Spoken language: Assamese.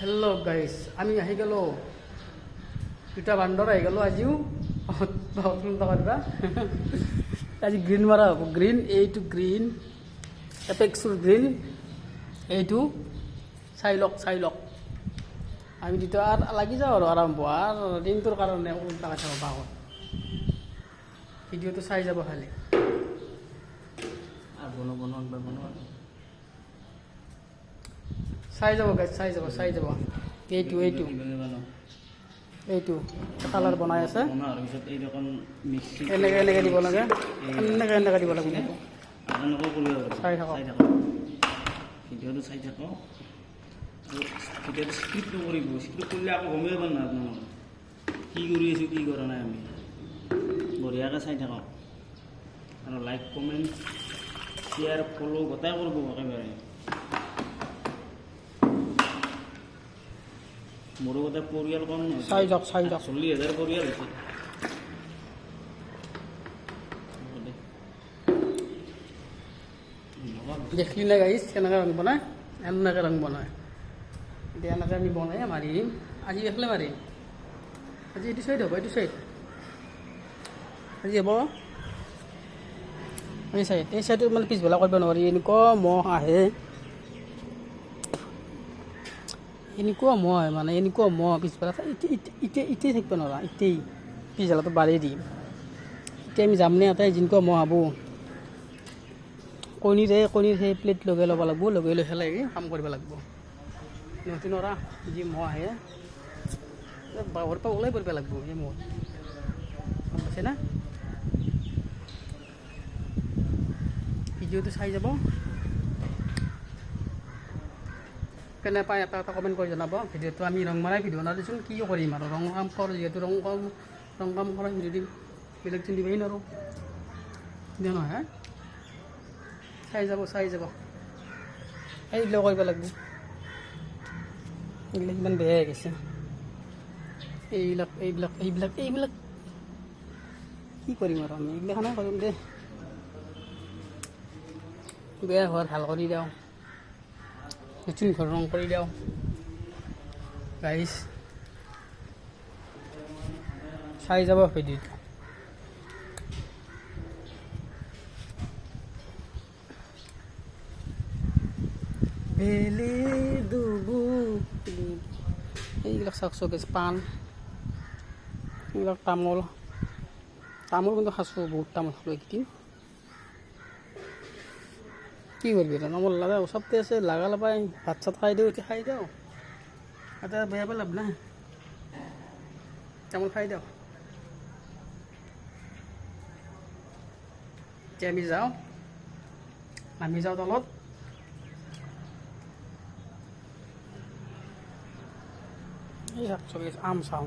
হেল্ল' গাইজ আমি আহি গ'লোঁ দুটা বান্দৰ আহি গ'লোঁ আজিও কৰিবা আজি গ্ৰীণ মাৰা হ'ব গ্ৰীণ এইটো গ্ৰীণ এপেক্সৰ গ্ৰীণ এইটো চাই লওক আমি দুটা লাগি যাওঁ আৰু আৰম্ভ আৰু দিনটোৰ কাৰণে উল্টা কথা পাওঁ ভিডিঅ'টো চাই যাব খালি চাই যাব গাইজ চাই যাব এইটো কালাৰ বনাই আছে এনেকৈ দিব লাগে এনেকৈ দিব লাগে চাই থাকক ভিডিঅ'টো চাই থাকক ভিডিঅ'টো স্ক্ৰিপ্টটো কৰিব স্ক্ৰিপ্ট কৰিলে আকৌ গমেই পাব না আপোনালোকে কি কৰি আছোঁ কি কৰা নাই আমি বঢ়িয়াকৈ চাই থাকক আৰু লাইক কমেণ্ট শ্বেয়াৰ ফ'ল' গোটাই কৰিব একেবাৰে মোৰো গোটেই পৰিয়াল কম নহয় চাই যাওক 40,000 পৰিয়াল হৈছে দেখলি না গাইজ কেনেকৈ ৰং বনায় এনেকৈ ৰং বনায় এতিয়া এনেকৈ আমি বনাই মাৰি দিম আজি এইফালে মাৰিম আজি এইটো চাইড হ'ব এইটো চাইড আজি হ'ব এই চাইড এই চাইডত মানে পিছবেলা কৰিব নোৱাৰি এনেকুৱা মহ আহে এনেকুৱা মহ আহে মানে এনেকুৱা মহ পিছবেলা ইটেই থাকিব নোৱাৰা ইটেই পিছবেলাটো বাঢ়ি দিম এতিয়া আমি যাম নে এটাই যেনেকুৱা মহ আবো কণীৰ সেই প্লেট লগাই ল'ব লাগিব লগাই লৈ পেলাই কাম কৰিব লাগিব নতুন নৰা যি মহ আহে বাহৰ পৰা ওলাই পৰিব লাগিব এই মহ গম পাইছে না ভিডিঅ'টো চাই যাব কেনে পায় এটা কমেণ্ট কৰি জনাব ভিডিঅ'টো আমি ৰং মাৰাই ভিডিঅ' নাদিছোন কি কৰিম আৰু ৰং কাম কৰোঁ যিহেতু ৰং কাম কৰা ভিডিঅ' দিম বেলেগ চিন দিবই নোৱাৰোঁ দিয়া নহয় চাই যাব এইবিলাক কৰিব লাগিব এইবিলাক ইমান বেয়া হৈ গৈছে এইবিলাক কি কৰিম আৰু আমি এইবিলাকনে কৰিম দে বেয়া হোৱাৰ ভাল কৰি দিওঁ নতুন ঘৰ ৰং কৰি দিওঁ গাইজ চাই যাব ভিডিঅ'টো বেলি দুবু এইবিলাক চাওকচোন পাণ এইবিলাক তামোল কিন্তু খাইছোঁ বহুত তামোল খালোঁ এইকেইদিন কি কৰিবি এটা তামোল লগা ওচৰতে আছে লাগা লগাই ভাত চাত খাই দিওঁ এতিয়া খাই দিওঁ এটা বেয়া পাই লাভ নাই তামোল খাই দিওঁ এতিয়া আমি যাওঁ নামি যাওঁ তলত এই চাওকচোন আম চাওঁ